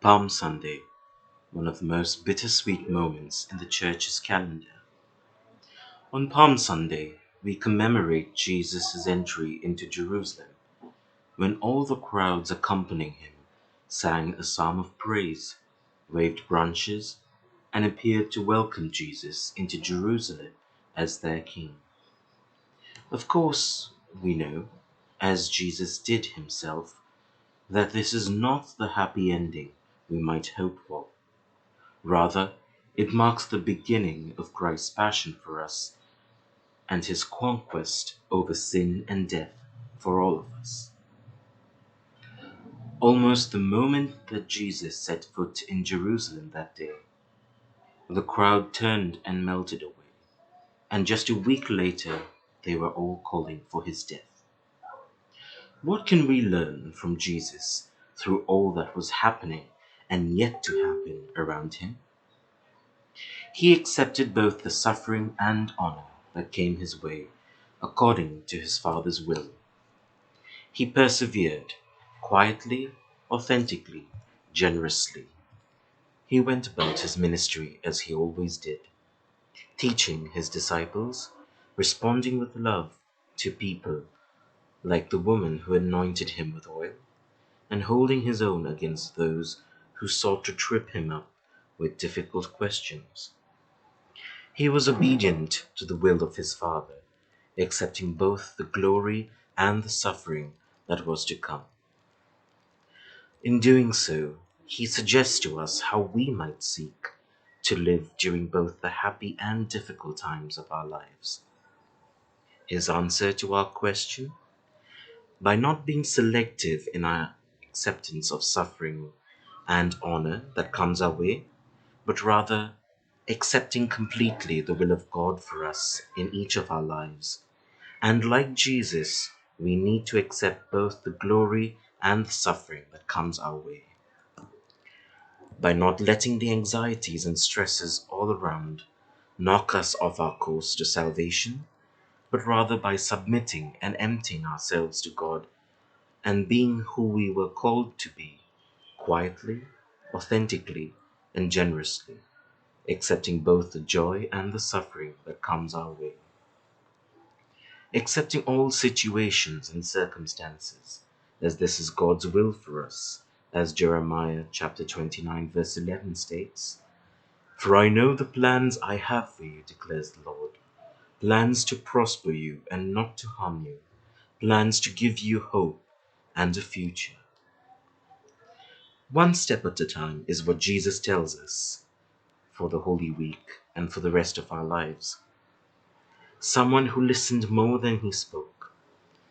Palm Sunday, one of the most bittersweet moments in the Church's calendar. On Palm Sunday, we commemorate Jesus' entry into Jerusalem, when all the crowds accompanying him sang a psalm of praise, waved branches, and appeared to welcome Jesus into Jerusalem as their king. Of course, we know, as Jesus did himself, that this is not the happy ending we might hope for. Rather, it marks the beginning of Christ's passion for us and his conquest over sin and death for all of us. Almost the moment that Jesus set foot in Jerusalem that day, the crowd turned and melted away, and just a week later, they were all calling for his death. What can we learn from Jesus through all that was happening and yet to happen around him? He accepted both the suffering and honor that came his way according to his Father's will. He persevered quietly, authentically, generously. He went about his ministry as he always did, teaching his disciples, responding with love to people like the woman who anointed him with oil, and holding his own against those who sought to trip him up with difficult questions. He was obedient to the will of his Father, accepting both the glory and the suffering that was to come. In doing so, he suggests to us how we might seek to live during both the happy and difficult times of our lives. His answer to our question? By not being selective in our acceptance of suffering and honor that comes our way, but rather accepting completely the will of God for us in each of our lives. And like Jesus, we need to accept both the glory and the suffering that comes our way. By not letting the anxieties and stresses all around knock us off our course to salvation, but rather by submitting and emptying ourselves to God and being who we were called to be, quietly, authentically, and generously, accepting both the joy and the suffering that comes our way. Accepting all situations and circumstances, as this is God's will for us, as Jeremiah chapter 29 verse 11 states, "For I know the plans I have for you, declares the Lord, plans to prosper you and not to harm you, plans to give you hope and a future." One step at a time is what Jesus tells us for the Holy Week and for the rest of our lives. Someone who listened more than he spoke.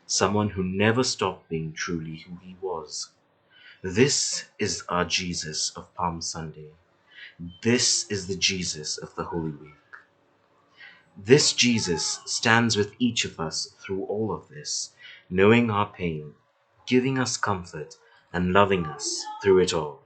Someone who never stopped being truly who he was. This is our Jesus of Palm Sunday. This is the Jesus of the Holy Week. This Jesus stands with each of us through all of this, knowing our pain, giving us comfort, and loving us through it all.